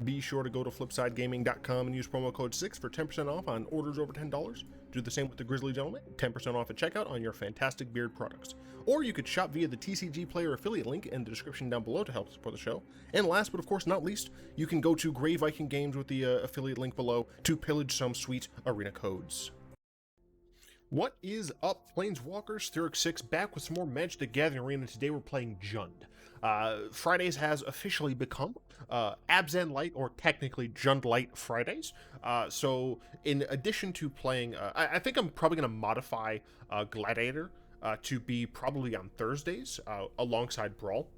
Be sure to go to flipsidegaming.com and use promo code 6 for 10% off on orders over $10. Do the same with the Grizzly Gentleman, 10% off at checkout on your fantastic beard products. Or you could shop via the TCG Player affiliate link in the description down below to help support the show. And last but of course not least, you can go to Grey Viking Games with the affiliate link below to pillage some sweet arena codes. What is up, Planeswalkers? Thurix6 back with some more Magic the Gathering Arena. Today we're playing Jund. Fridays has officially become Abzan Light, or technically Jund Light Fridays. So in addition to playing, I think I'm probably going to modify Gladiator to be probably on Thursdays alongside Brawl.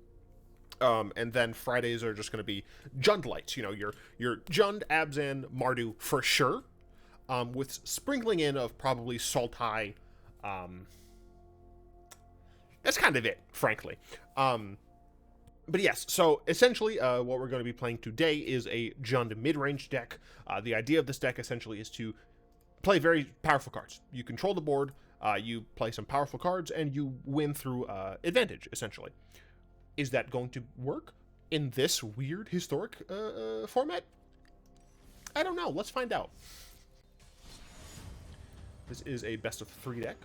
And then Fridays are just going to be Jund Lights. You know, your Jund, Abzan, Mardu for sure. With sprinkling in of probably Sultai. That's kind of it, frankly. But yes, so essentially what we're going to be playing today is a Jund mid-range deck. The idea of this deck essentially is to play very powerful cards. You control the board, you play some powerful cards, and you win through advantage, essentially. Is that going to work in this weird historic format? I don't know. Let's find out. This is a best of 3 deck.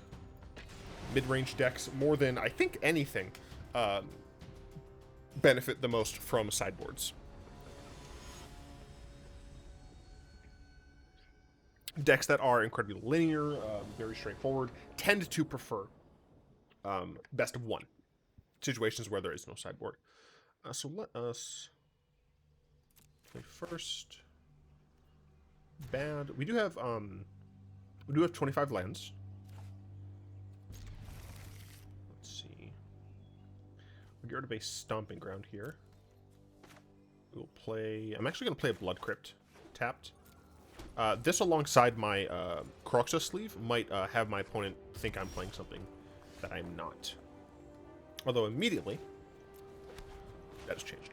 Mid-range decks, more than I think anything, benefit the most from sideboards. Decks that are incredibly linear, very straightforward, tend to prefer best of 1 situations where there is no sideboard. So let us play first. Bad. We do have 25 lands. Let's see. We'll get rid of a Stomping Ground here. We'll play... I'm actually going to play a Blood Crypt tapped. This alongside my Croxus sleeve might have my opponent think I'm playing something that I'm not. Although immediately, that has changed.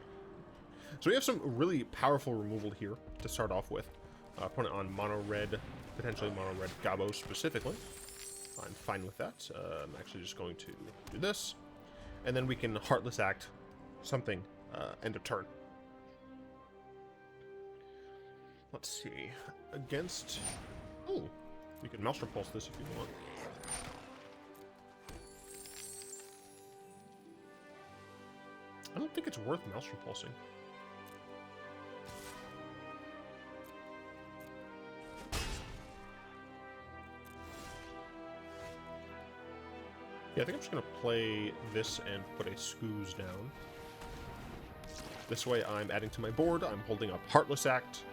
So we have some really powerful removal here to start off with. Opponent on mono red, potentially mono red Gobbos specifically. I'm fine with that. I'm actually just going to do this, and then we can Heartless Act something end of turn. Let's see. Against... Oh, you can Maelstrom Pulse this if you want. I don't think it's worth Maelstrom Pulsing. Yeah, I think I'm just going to play this and put a Scooze down. This way I'm adding to my board. I'm holding up Heartless Act.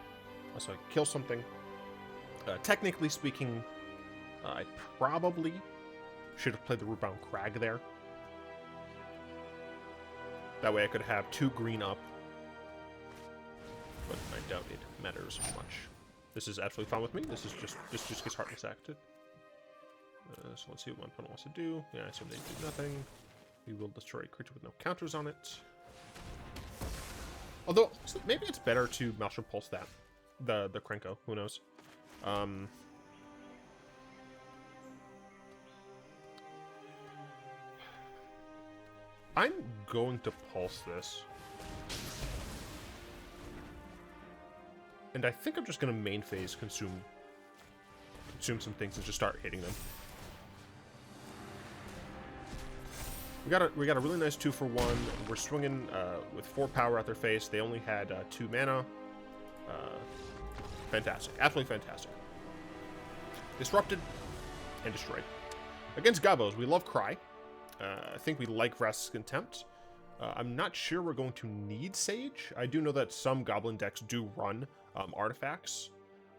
So I kill something. Technically speaking, I probably should have played the Rootbound Crag there. That way I could have 2 green up. But I doubt it matters much. This is absolutely fine with me. This just gets Heartless Acted. So let's see what my opponent wants to do. Yeah, I assume they do nothing. We will destroy a creature with no counters on it. Although, maybe it's better to Maelstrom Pulse that. The Krenko, who knows. I'm going to Pulse this. And I think I'm just going to main phase consume some things and just start hitting them. We got a really nice 2-for-1. We're swinging with 4 power at their face. They only had 2 mana. Fantastic. Absolutely fantastic. Disrupted and destroyed. Against Gobbos, we love Cry. I think we like Vraska's Contempt. I'm not sure we're going to need Sage. I do know that some Goblin decks do run artifacts.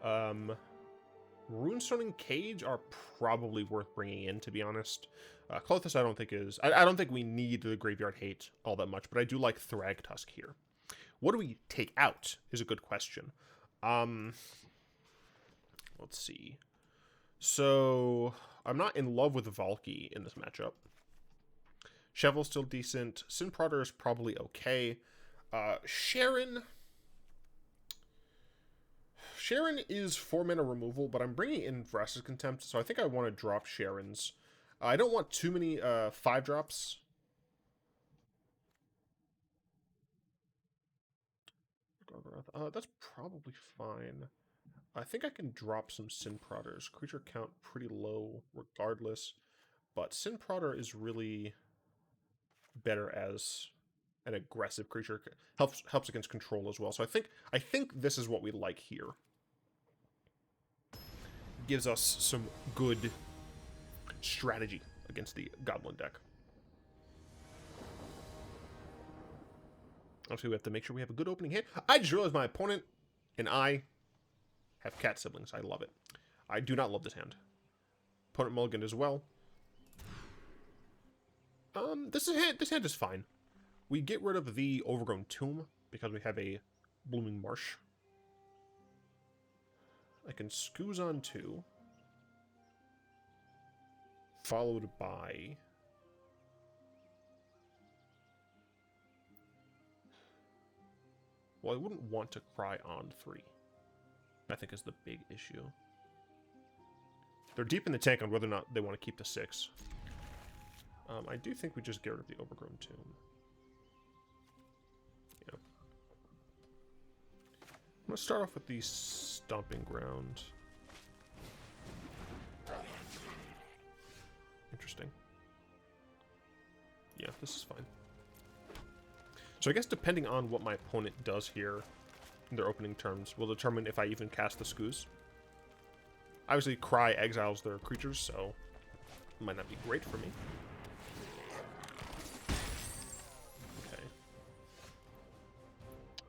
Runestone and Cage are probably worth bringing in, to be honest. Klothys I don't think is... I don't think we need the Graveyard Hate all that much, but I do like Thragtusk here. What do we take out is a good question. Let's see. So, I'm not in love with Valki in this matchup. Chevill's still decent. Sin Prodder is probably okay. Sharon is 4 mana removal, but I'm bringing in Vraska's Contempt, so I think I want to drop Sharon's. I don't want too many 5-drops. Gargaroth. That's probably fine. I think I can drop some Sin Prodders. Creature count pretty low regardless, but Sin Prodder is really better as an aggressive creature. Helps against control as well. So I think this is what we like here. Gives us some good strategy against the Goblin deck. Obviously, we have to make sure we have a good opening hand. I just realized my opponent and I have cat siblings. I love it. I do not love this hand. Opponent mulliganed as well. This hand is fine. We get rid of the Overgrown Tomb because we have a Blooming Marsh. I can Scooze on 2. Followed by... Well, I wouldn't want to cry on 3. I think is the big issue. They're deep in the tank on whether or not they want to keep the 6. I do think we just get rid of the Overgrown Tomb. Yeah. I'm going to start off with the Stomping Ground. Interesting. Yeah, this is fine. So I guess depending on what my opponent does here in their opening turns will determine if I even cast the Scooze. Obviously, Cry exiles their creatures, so it might not be great for me. Okay.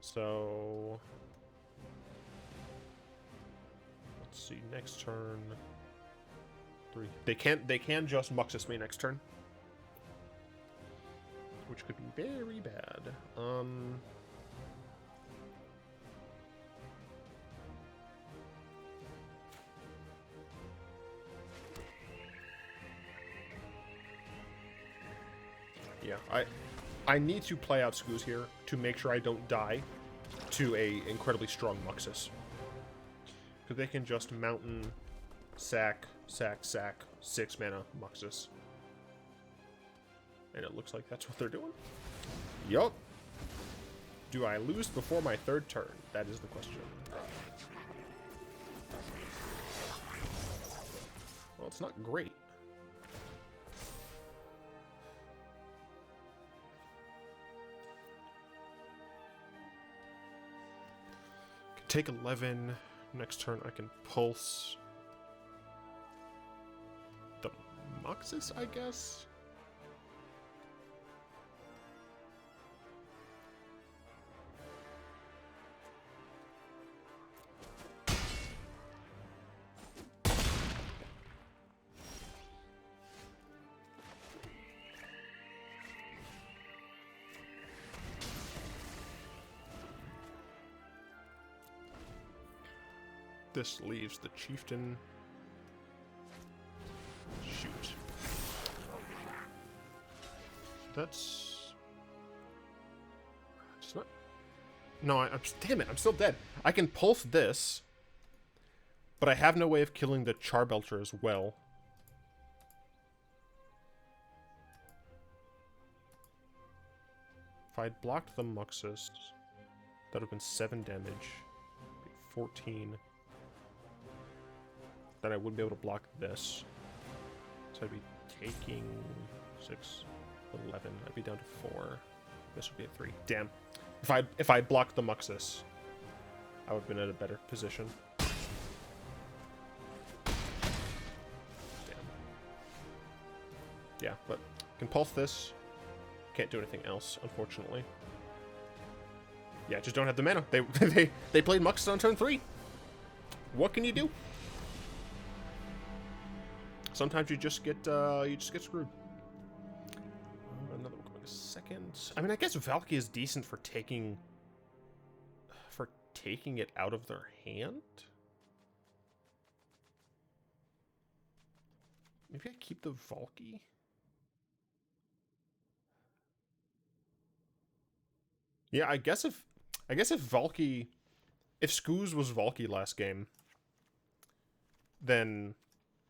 So... let's see, next turn... 3. They can just Muxus me next turn. Which could be very bad. Yeah, I need to play out Scooze here to make sure I don't die to a incredibly strong Muxus. Because they can just Mountain, sack, 6 mana Muxus. And it looks like that's what they're doing. Yup. Do I lose before my 3rd turn? That is the question. Well, it's not great. Can take 11. Next turn I can Pulse the Muxus, I guess? This leaves the Chieftain. Shoot. That's... it's not... No, damn it, I'm still dead. I can Pulse this, but I have no way of killing the Charbelcher as well. If I'd blocked the Muxus, that would have been 7 damage. 14. Then I wouldn't be able to block this. So I'd be taking 6, 11. I'd be down to 4. This would be a 3. Damn. If I blocked the Muxus, I would have been in a better position. Damn. Yeah, but can Pulse this. Can't do anything else, unfortunately. Yeah, just don't have the mana. They played Muxus on turn 3. What can you do? Sometimes you just get screwed. Another one going a second. I mean, I guess Valki is decent for taking it out of their hand. Maybe I keep the Valki. Yeah, I guess if Valki, if Scooze was Valki last game, then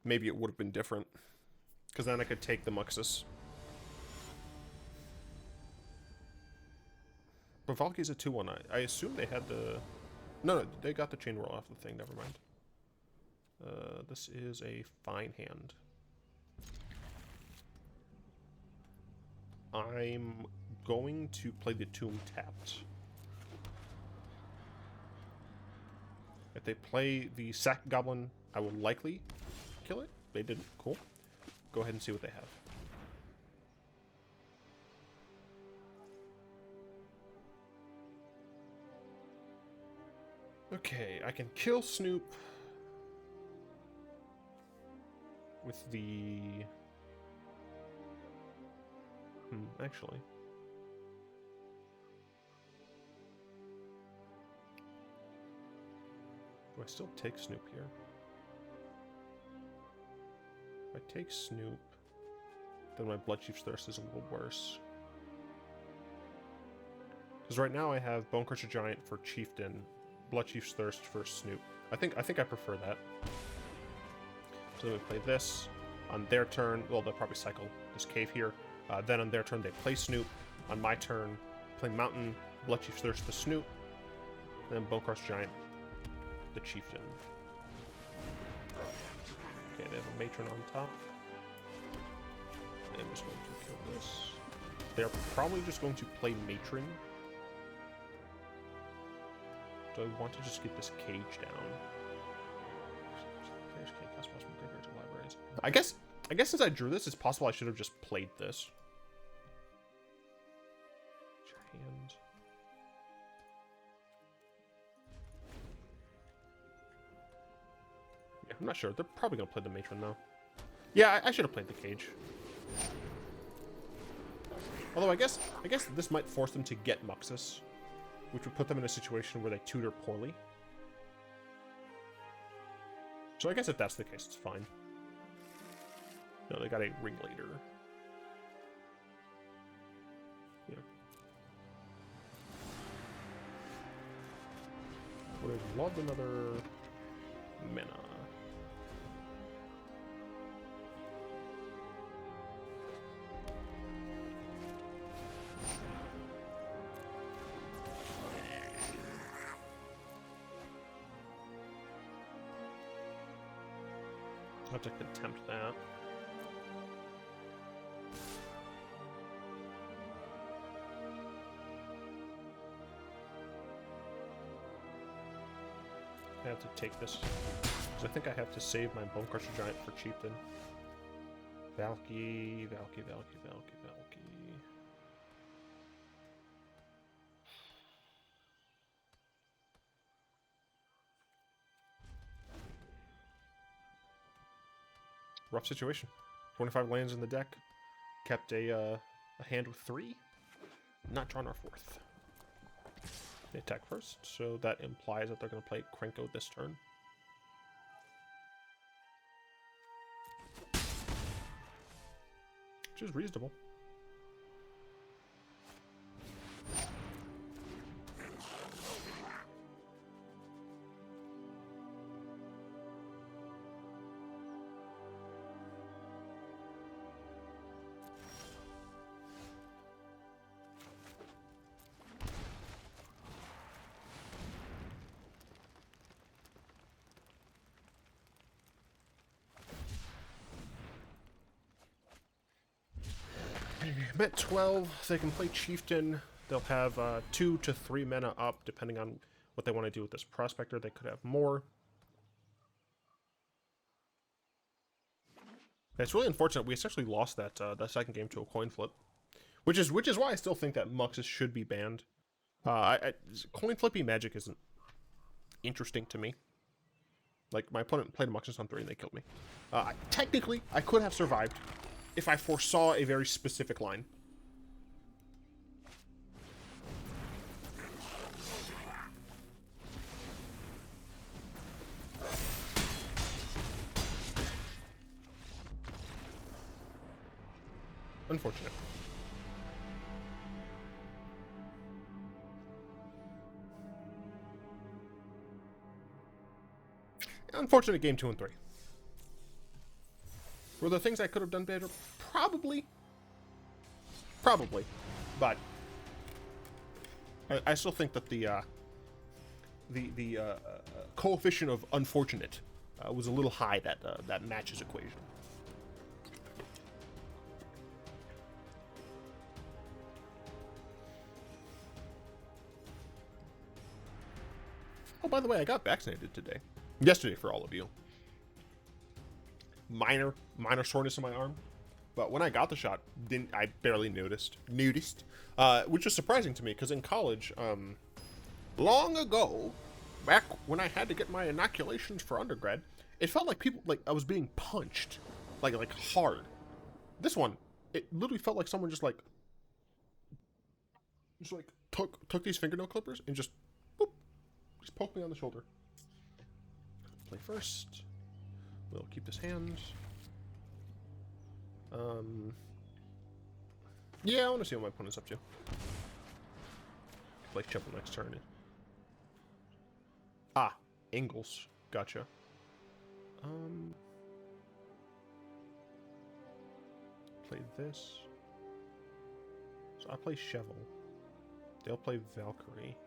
maybe it would have been different. Because then I could take the Muxus. But Valki's a 2/1. I assume they had the... No, they got the chain roll off the thing. Never mind. This is a fine hand. I'm going to play the Tomb tapped. If they play the Sack Goblin, I will likely kill it. They didn't. Cool. Go ahead and see what they have. Okay, I can kill Snoop with the... actually. Do I still take Snoop here? If I take Snoop, then my Bloodchief's Thirst is a little worse. Because right now I have Bonecrusher Giant for Chieftain, Bloodchief's Thirst for Snoop. I think I prefer that. So then we play this. On their turn, well, they'll probably cycle this cave here. Then on their turn, they play Snoop. On my turn, play Mountain, Bloodchief's Thirst the Snoop. And then Bonecrusher Giant, the Chieftain. Okay, they have a Matron on top. I'm just going to kill this. They're probably just going to play Matron. Do I want to just get this cage down? I guess since I drew this, it's possible I should have just played this. Your hand. Yeah, I'm not sure. They're probably gonna play the Matron though. Yeah, I should have played the cage. Although I guess this might force them to get Muxus, which would put them in a situation where they tutor poorly. So I guess if that's the case, it's fine. No, they got a Ringleader. Yeah. Would have loved another mana. I'll have to Contempt that. I have to take this, because I think I have to save my Bonecrusher Giant for Chieftain. Valki. Rough situation. 25 lands in the deck. Kept a hand with 3. Not drawn our 4th. They attack first, so that implies that they're going to play Krenko this turn. Which is reasonable. I'm at 12. They can play Chieftain. They'll have 2 to 3 mana up, depending on what they want to do with this Prospector. They could have more. It's really unfortunate. We essentially lost that second game to a coin flip, which is why I still think that Muxus should be banned. Coin flippy Magic isn't interesting to me. Like, my opponent played Muxus on 3 and they killed me. Technically, I could have survived if I foresaw a very specific line. Unfortunate. Unfortunate game 2 and 3. Were there things I could have done better? Probably. But I still think that the coefficient of unfortunate was a little high, that matches equation. Oh, by the way, I got vaccinated yesterday for all of you. Minor soreness in my arm, but when I got the shot, I barely noticed, which was surprising to me because in college, long ago, back when I had to get my inoculations for undergrad, it felt like I was being punched, like hard. This one, it literally felt like someone just took these fingernail clippers and just poke me on the shoulder. Play first. We'll keep this hand. Yeah, I want to see what my opponent's up to. Play Chevill next turn. Ah, Angles. Gotcha. Play this. So I play Chevill. They'll play Valkyrie.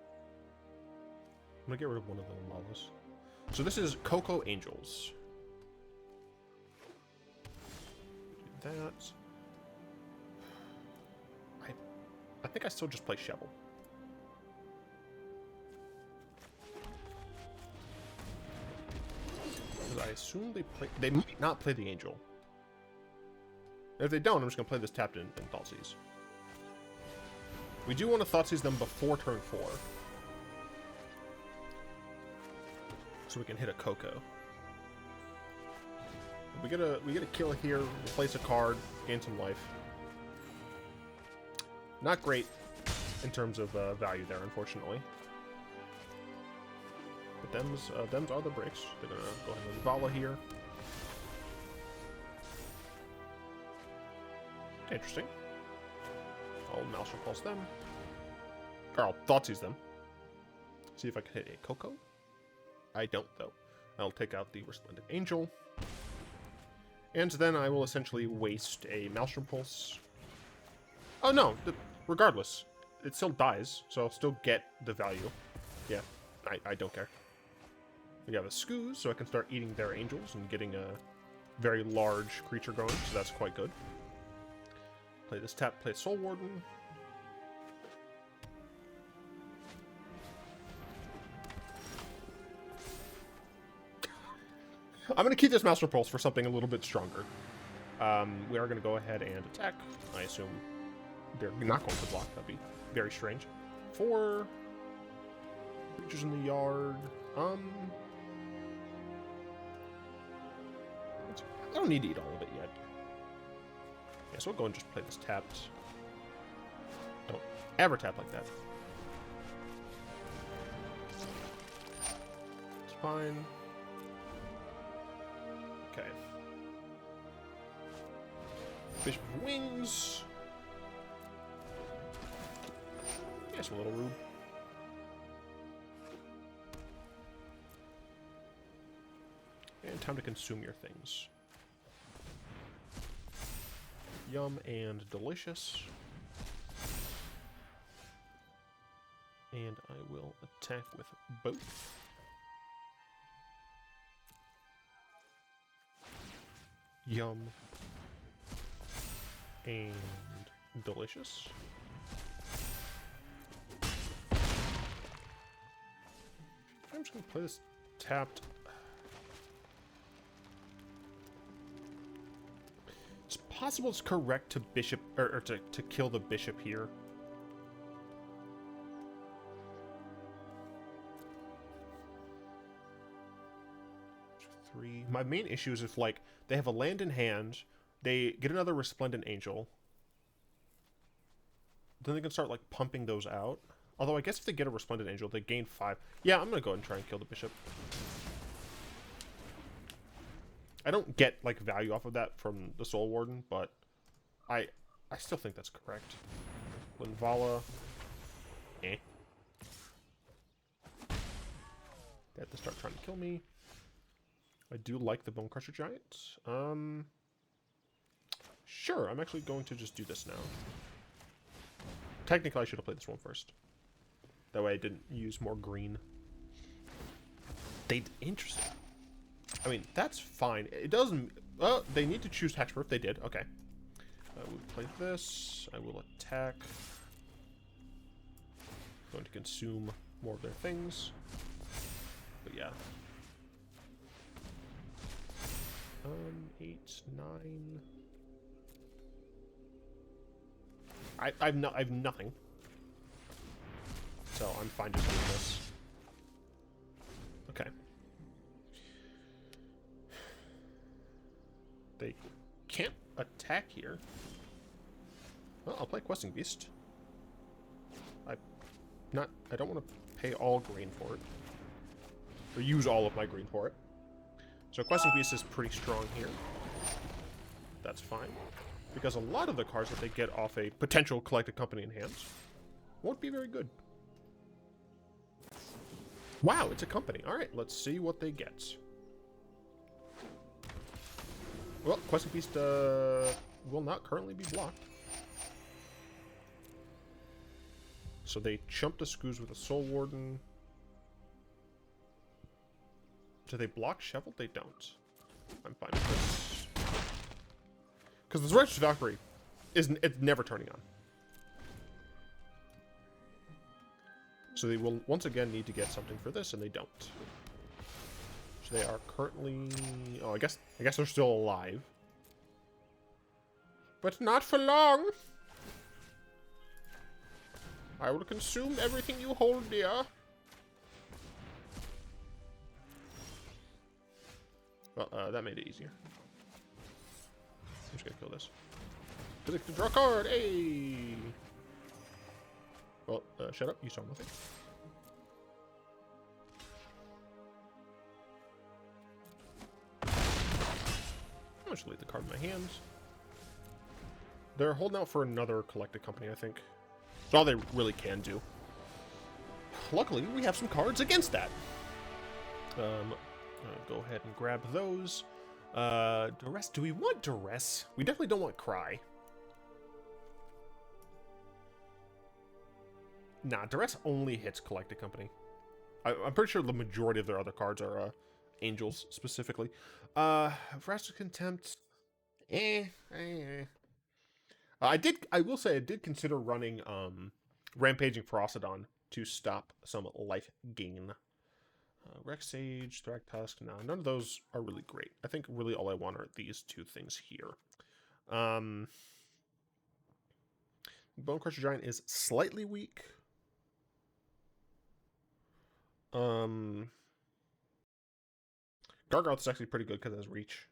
I'm gonna get rid of one of the Lawless. So this is Coco Angels. Do that. I think I still just play Chevill. Because I assume they might not play the Angel. If they don't, I'm just gonna play this tapped in Thoughtseize. We do want to Thoughtseize them before turn 4. So we can hit a Coco. We get a kill here, replace a card, gain some life. Not great in terms of value there, unfortunately. But them's are the breaks. They're gonna go ahead and Vala here. Interesting. I'll Maelstrom Pulse them. Or I'll Thoughtseize them. See if I can hit a Coco. I don't, though. I'll take out the Resplendent Angel. And then I will essentially waste a Maelstrom Pulse. Oh, no. Regardless. It still dies, so I'll still get the value. Yeah, I don't care. We have a Scooze, so I can start eating their angels and getting a very large creature going, so that's quite good. Play this tap, play Soul Warden. I'm going to keep this Maelstrom Pulse for something a little bit stronger. We are going to go ahead and attack. I assume they're not going to block. That'd be very strange. 4 creatures in the yard. I don't need to eat all of it yet. Yeah, so we'll go and just play this tapped. Don't ever tap like that. It's fine. Okay. Bishop of Wings. Yeah, it's a little rude. And time to consume your things. Yum and delicious. And I will attack with both. Yum and delicious. I'm just gonna play this tapped. It's possible it's correct to bishop or to kill the bishop here. My main issue is if, like, they have a land in hand, they get another Resplendent Angel, then they can start, like, pumping those out. Although, I guess if they get a Resplendent Angel, they gain 5. Yeah, I'm gonna go ahead and try and kill the bishop. I don't get, like, value off of that from the Soul Warden, but I still think that's correct. Linvala. Eh. They have to start trying to kill me. I do like the Bonecrusher Giant. Sure, I'm actually going to just do this now. Technically, I should have played this one first. That way I didn't use more green. Interesting. I mean, that's fine. It doesn't... Oh, they need to choose hexproof. They did. Okay. I will play this. I will attack. Going to consume more of their things. But yeah. 8, 9. I have nothing. So I'm fine just doing this. Okay. They can't attack here. Well, I'll play Questing Beast. I don't want to pay all green for it. Or use all of my green for it. So Questing Beast is pretty strong here. That's fine. Because a lot of the cards that they get off a potential Collected Company in hands won't be very good. Wow, it's a company. Alright, let's see what they get. Well, Questing Beast will not currently be blocked. So they chump the Scooze with a Soul Warden. Do they block Chevill? They don't. I'm fine with this. Because the Righteous Valkyrie it's never turning on. So they will once again need to get something for this, and they don't. So they are currently... Oh, I guess they're still alive. But not for long! I will consume everything you hold dear. Well, that made it easier. I'm just gonna kill this. Click to draw card! Hey! Well, shut up. You saw nothing. I'll just leave the card in my hands. They're holding out for another Collected Company, I think. It's all they really can do. Luckily, we have some cards against that. Go ahead and grab those. Duress. Do we want Duress? We definitely don't want Cry. Nah, Duress only hits Collected Company. I'm pretty sure the majority of their other cards are Angels, specifically. Vraska Contempt. I will say I did consider running Rampaging Ferocidon to stop some life gain. Rex Sage, Thragtusk. No, none of those are really great. I think really all I want are these two things here. Bonecrusher Giant is slightly weak. Gargaroth is actually pretty good because it has reach.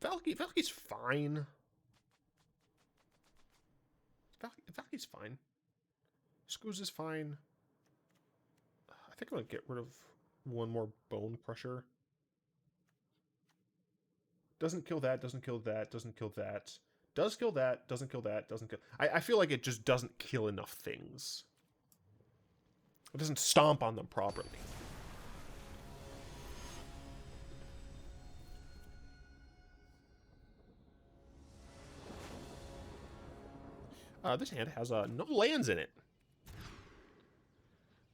Valki's fine. Valki's fine. Scooze is fine. I think I'm gonna get rid of one more Bonecrusher. Doesn't kill that, doesn't kill that, doesn't kill that. Does kill that, doesn't kill that, doesn't kill... I feel like it just doesn't kill enough things. It doesn't stomp on them properly. This hand has no lands in it.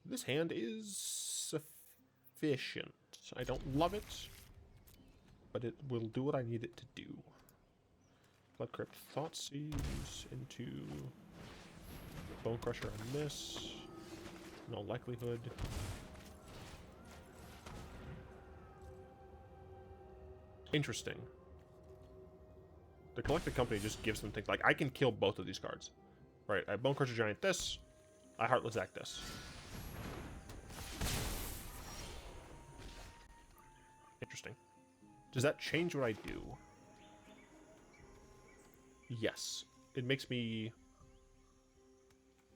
This hand is sufficient. I don't love it, but it will do what I need it to do. Blood Crypt, Thoughtseize into Bonecrusher on this. No likelihood. Interesting. The Collected Company just gives them things like, I can kill both of these cards. Right, I Bonecrusher Giant this, I Heartless Act this. Interesting. Does that change what I do? Yes. It makes me...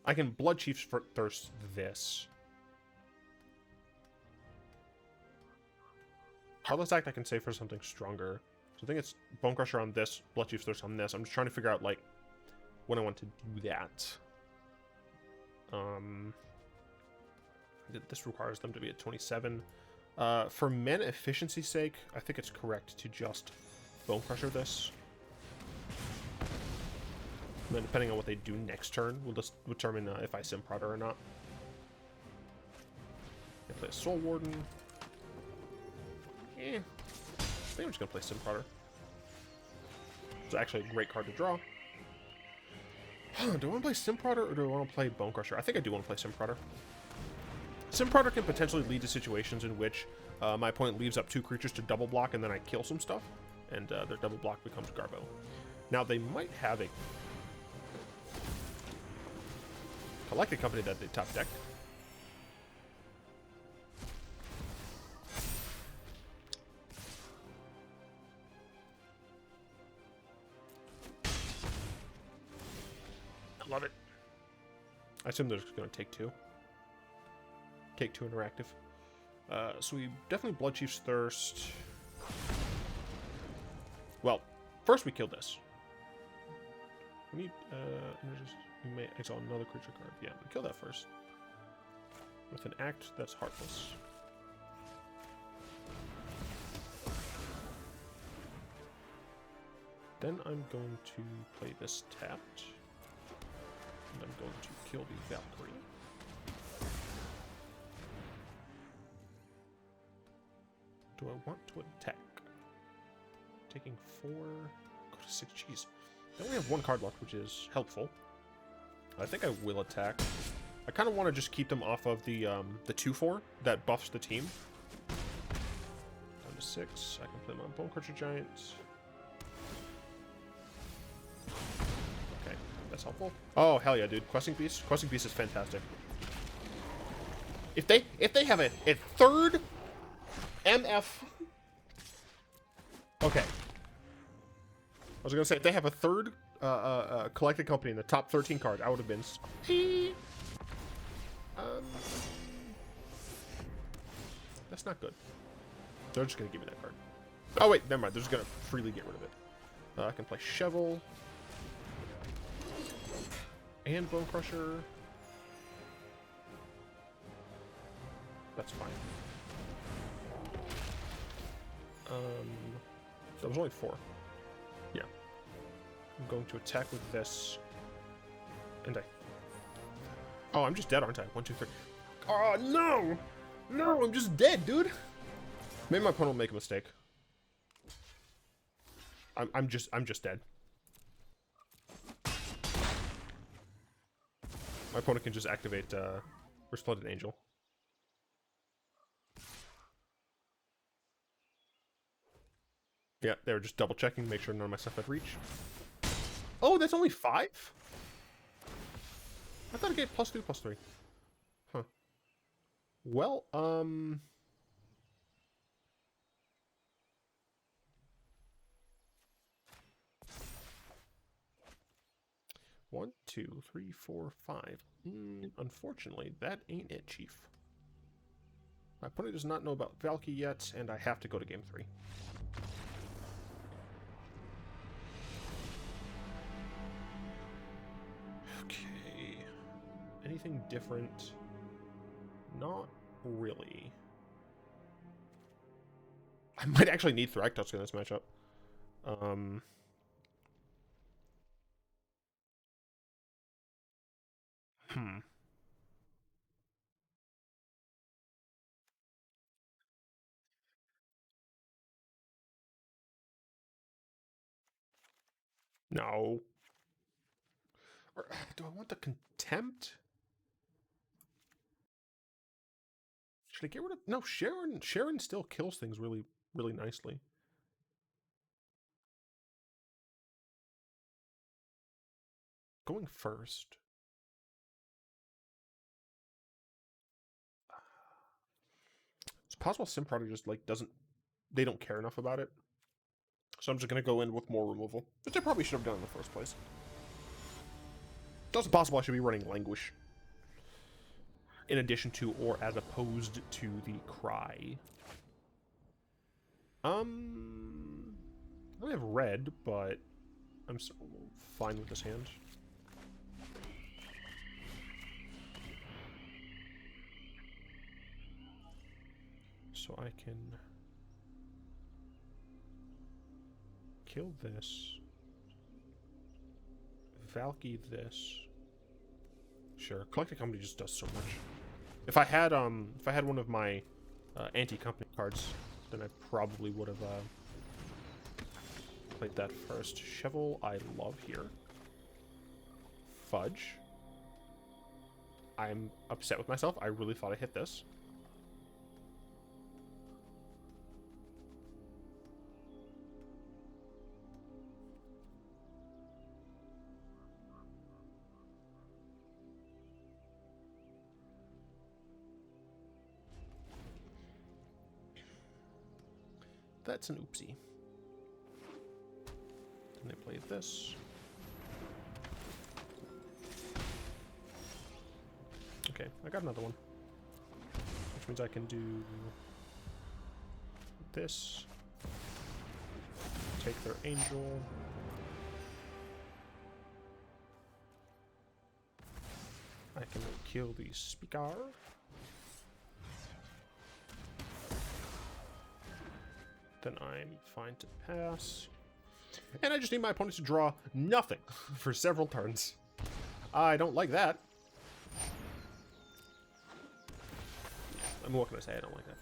I can Bloodchief Thirst this. Heartless Act I can save for something stronger. So I think it's Bonecrusher on this, Bloodchief Thirst on this. I'm just trying to figure out, like, when I want to do that. This requires them to be at 27. For mana efficiency's sake, I think it's correct to just Bonecrusher this. And then depending on what they do next turn, we'll just determine if I Sin Prodder or not. I play a Soul Warden. I think I'm just going to play Sin Prodder. It's actually a great card to draw. Do I want to play Sin Prodder or do I want to play Bonecrusher? I think I do want to play Sin Prodder. Sin Prodder can potentially lead to situations in which my opponent leaves up 2 creatures to double block and then I kill some stuff. And their double block becomes Garbo. Now they might have a collected company that they top decked. I love it. I assume they're just going to take 2. Take 2 interactive. So we definitely Bloodchief's Thirst. Well, first we kill this. We need, we may exile another creature card. Yeah, we kill that first. With an act that's Heartless. Then I'm going to play this tapped. And I'm going to kill the Valkyrie. Do I want to attack? Taking 4, go to 6. Jeez. They only have 1 card left, which is helpful. I think I will attack. I kind of want to just keep them off of the 2/4 that buffs the team. Down to 6. I can play my Bonecrusher Giant. Okay, that's helpful. Oh hell yeah, dude! Questing Beast. Questing Beast is fantastic. If they have a 3rd MF. Okay. I was gonna say, if they have a 3rd collected company in the top 13 card, I would have been. That's not good. They're just gonna give me that card. Oh wait, never mind. They're just gonna freely get rid of it. I can play Chevill and Bonecrusher. That's fine. That was only 4. Yeah. I'm going to attack with this. And oh, I'm just dead, aren't I? 1, 2, 3. Oh, no! No, I'm just dead, dude! Maybe my opponent will make a mistake. I'm just dead. My opponent can just activate Resplendent Angel. Yeah, they were just double checking, make sure none of my stuff had reach. Oh, that's only 5? I thought it gave +2, +3. Huh. Well, 1, 2, 3, 4, 5. Unfortunately, that ain't it, Chief. My opponent does not know about Valki yet, and I have to go to game 3. Okay. Anything different? Not really. I might actually need Thragtusk in this matchup. No. Or, do I want the Contempt? Should I get rid of... No, Sharon still kills things really, really nicely. Going first. It's possible Sin Prodder just, like, doesn't... They don't care enough about it. So I'm just going to go in with more removal. Which I probably should have done in the first place. It's also possible I should be running Languish. In addition to, or as opposed to, the Cry. I only have red, but I'm fine with this hand. So I can kill this. Valki this. Sure. Collecting Company just does so much. If I had one of my anti-company cards, then I probably would have played that first. Chevill, I love here. Fudge. I'm upset with myself. I really thought I hit this. That's an oopsie. And they play this. Okay, I got another one. Which means I can do this. Take their angel. I can kill the speaker. Then I'm fine to pass. And I just need my opponent to draw nothing for several turns. I don't like that. I mean, what can I say? I don't like that.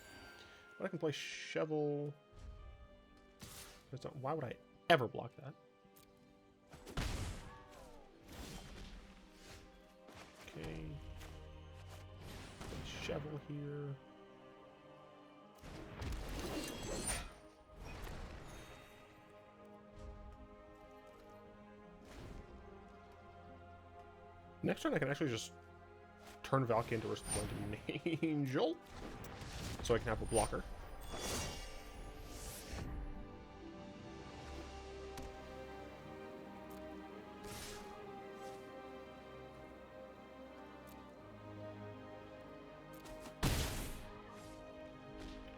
But I can play Chevill. Why would I ever block that? Okay. Play Chevill here. Next turn I can actually just turn Valki into Resplendent Angel. So I can have a blocker.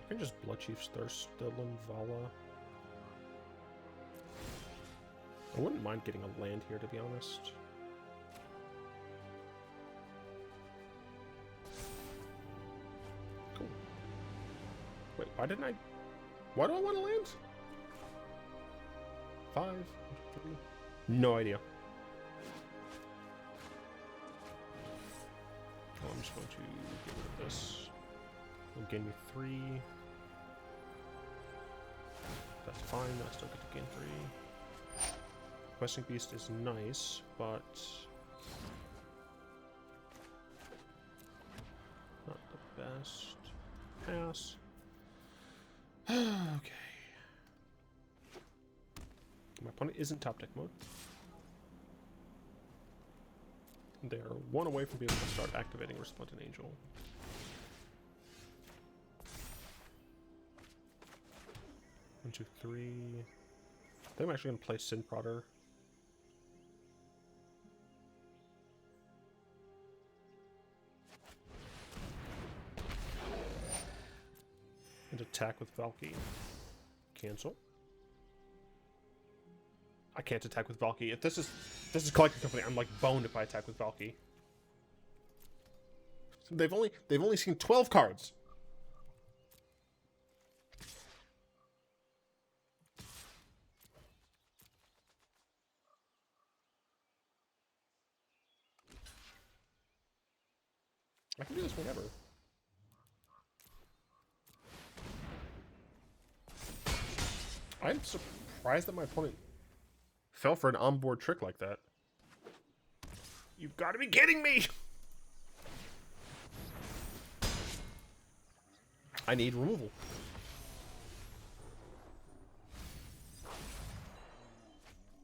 I can just Bloodchief's Thirst, Vala. I wouldn't mind getting a land here, to be honest. Wait, why didn't I... Why do I want to land? 5, 3... No idea. Oh, I'm just going to get rid of this. It'll gain me 3. That's fine, I still get to gain 3. Questing Beast is nice, but... not the best. Pass. Okay. My opponent isn't top deck mode. They're one away from being able to start activating Resplendent Angel. One, two, three. I think I'm actually going to play Sin Prodder. And attack with Valki. Cancel. I can't attack with Valki. If this is Collecting Company, I'm like boned if I attack with Valki. They've only seen 12 cards. I can do this whenever. I'm surprised that my opponent fell for an onboard trick like that. You've got to be kidding me! I need removal.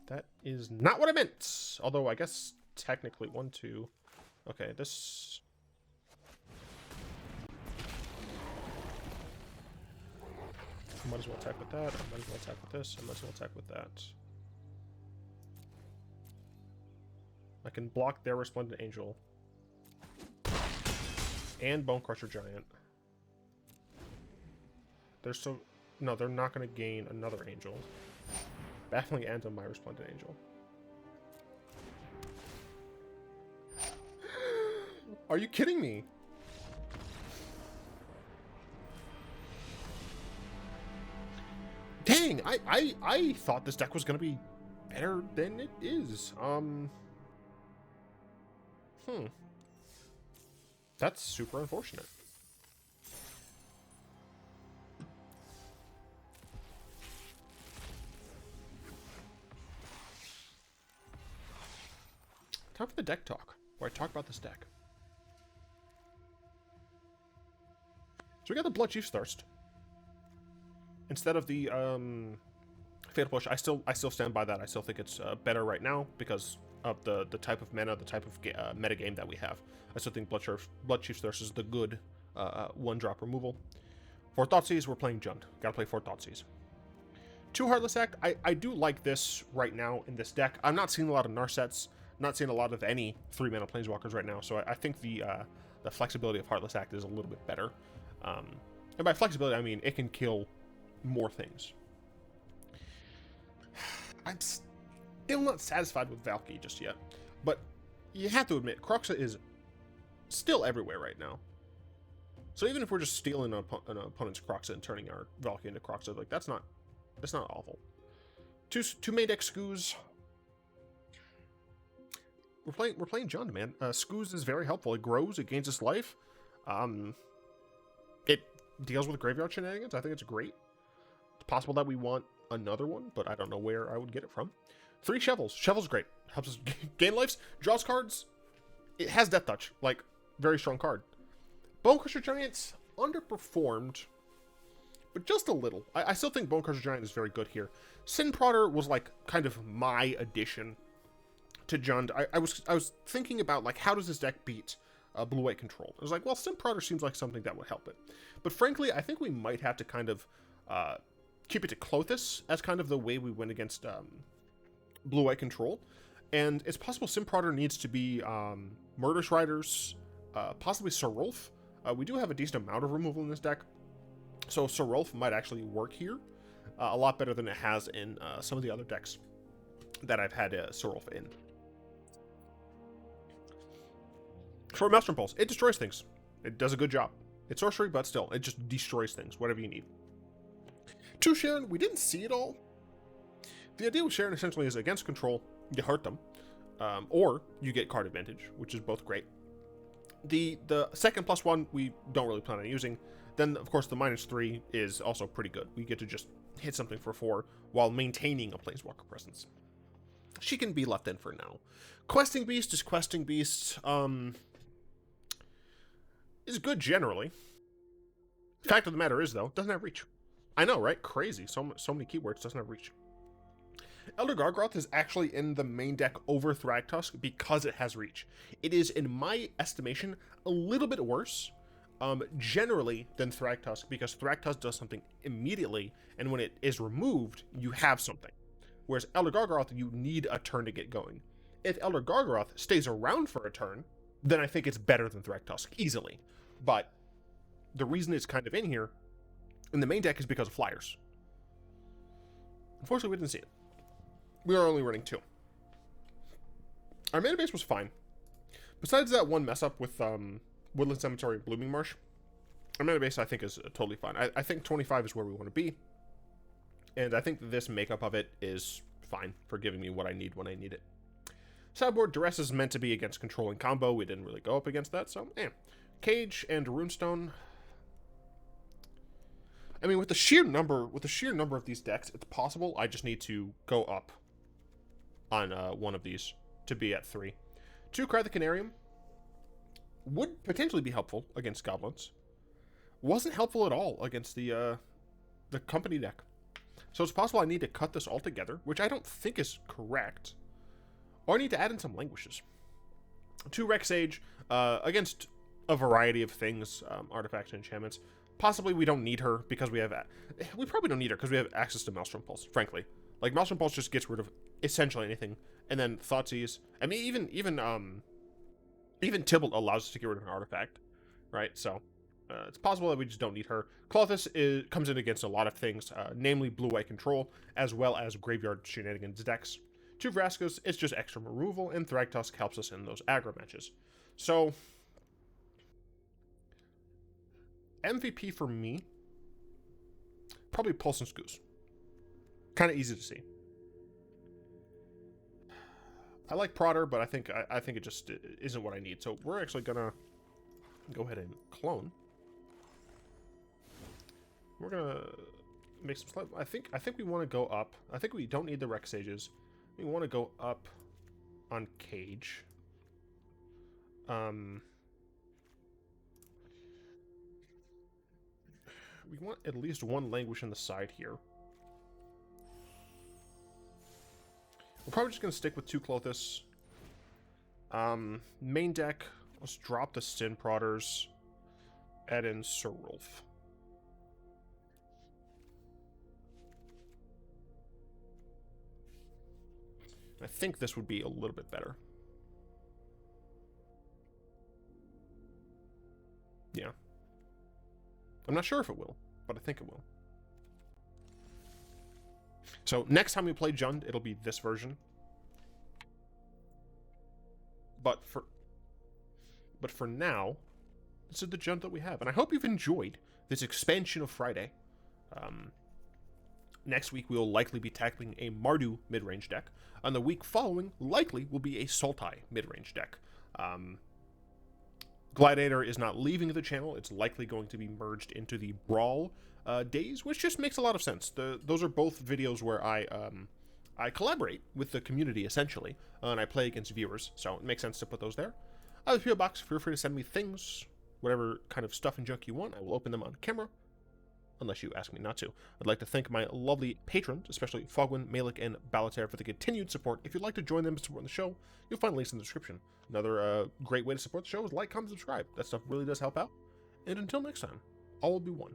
That is not what I meant. Although I guess technically 1, 2. Okay, this... I might as well attack with that. I might as well attack with this. I might as well attack with that. I can block their Resplendent Angel. And Bonecrusher Giant. They're so... No, they're not going to gain another Angel. Baffling ends on my Resplendent Angel. Are you kidding me? Dang, I thought this deck was going to be better than it is. That's super unfortunate. Time for the deck talk, where I talk about this deck. So we got the Bloodchief's Thirst. Instead of the Fatal Push, I still stand by that. I still think it's better right now because of the type of mana, the type of meta game that we have. I still think Bloodchief's Thirst is the good one-drop removal. For Thoughtseize, we're playing Jund. Gotta play for Thoughtseize. 2 Heartless Act, I do like this right now in this deck. I'm not seeing a lot of Narsets, not seeing a lot of any 3-mana Planeswalkers right now, so I think the flexibility of Heartless Act is a little bit better. And by flexibility, I mean it can kill more things. I'm still not satisfied with Valki just yet, but you have to admit, Kroxa is still everywhere right now. So even if we're just stealing an opponent's Kroxa and turning our Valki into Kroxa, like that's not awful. Two main deck Scooze. We're playing Jund, man. Scooze is very helpful. It grows, it gains its life. It deals with graveyard shenanigans. I think it's great. It's possible that we want another one, but I don't know where I would get it from. 3 Chevills. Chevil's great. Helps us gain lives, draws cards. It has Death Touch, like very strong card. Bonecrusher Giant underperformed, but just a little. I still think Bonecrusher Giant is very good here. Sin Prodder was like kind of my addition to Jund. I was thinking about like how does this deck beat blue-white control. I was like, well, Sin Prodder seems like something that would help it. But frankly, I think we might have to kind of keep it to Klothys as kind of the way we went against blue-white control. And it's possible Sin Prodder needs to be Murderous Riders, possibly Serulf. We do have a decent amount of removal in this deck, so Serulf might actually work here a lot better than it has in some of the other decks that I've had Serulf in. For Maelstrom Pulse, it destroys things. It does a good job. It's sorcery, but still, it just destroys things, whatever you need. 2 Sharon, we didn't see it all. The idea with Sharon essentially is against control, you hurt them, or you get card advantage, which is both great. The second +1 we don't really plan on using. Then, of course, the -3 is also pretty good. We get to just hit something for 4 while maintaining a Planeswalker presence. She can be left in for now. Questing Beast is Questing Beast. Is good generally. Fact of the matter is, though, doesn't have reach. I know, right? Crazy. So many keywords, doesn't have reach. Elder Gargaroth is actually in the main deck over Thragtusk because it has reach. It is, in my estimation, a little bit worse, generally, than Thragtusk, because Thragtusk does something immediately, and when it is removed, you have something. Whereas Elder Gargaroth, you need a turn to get going. If Elder Gargaroth stays around for a turn, then I think it's better than Thragtusk, easily. But the reason it's kind of in here, in the main deck, is because of flyers. Unfortunately, we didn't see it. We are only running 2. Our mana base was fine. Besides that one mess up with Woodland Cemetery and Blooming Marsh, our mana base, I think, is totally fine. I think 25 is where we want to be. And I think this makeup of it is fine for giving me what I need when I need it. Sideboard, Duress is meant to be against control and combo. We didn't really go up against that, so Cage and Runestone. I mean, with the sheer number of these decks, it's possible I just need to go up on one of these to be at 3. 2 Cry the Canarium would potentially be helpful against goblins. Wasn't helpful at all against the company deck. So it's possible I need to cut this all together, which I don't think is correct. Or I need to add in some languishes. 2 Rec Sage against a variety of things, artifacts and enchantments. Possibly we don't need her because we probably don't need her because we have access to Maelstrom Pulse, frankly. Like, Maelstrom Pulse just gets rid of essentially anything. And then Thoughtseize. I mean, even Tibble allows us to get rid of an artifact, right? So it's possible that we just don't need her. Klothys comes in against a lot of things, namely blue-white control, as well as graveyard shenanigans decks. 2 Vraskas, it's just extra removal, and Thragtusk helps us in those aggro matches. So MVP for me, probably Pulse and Scooze. Kind of easy to see. I like Prodder, but I think it just isn't what I need. So we're actually gonna go ahead and clone. We're gonna make some slight. I think we want to go up. I think we don't need the Rec Sages. We want to go up on Cage. We want at least one Languish in the side here. We're probably just going to stick with 2 Klothys. Main deck, let's drop the Sin Prodders. Add in Sir Rolf. I think this would be a little bit better. Yeah. I'm not sure if it will, but I think it will. So next time we play Jund, it'll be this version. But for now, this is the Jund that we have. And I hope you've enjoyed this expansion of Friday. Next week, we'll likely be tackling a Mardu mid-range deck. And the week following, likely, will be a Sultai mid-range deck. Gladiator is not leaving the channel. It's likely going to be merged into the Brawl days, which just makes a lot of sense. Those are both videos where I collaborate with the community, essentially, and I play against viewers, so it makes sense to put those there. I have a PO box. Feel free to send me things, whatever kind of stuff and junk you want. I will open them on camera, unless you ask me not to. I'd like to thank my lovely patrons, especially Fogwin, Malik, and Balater, for the continued support. If you'd like to join them to support the show, you'll find links in the description. Another great way to support the show is like, comment, subscribe. That stuff really does help out. And until next time, all will be one.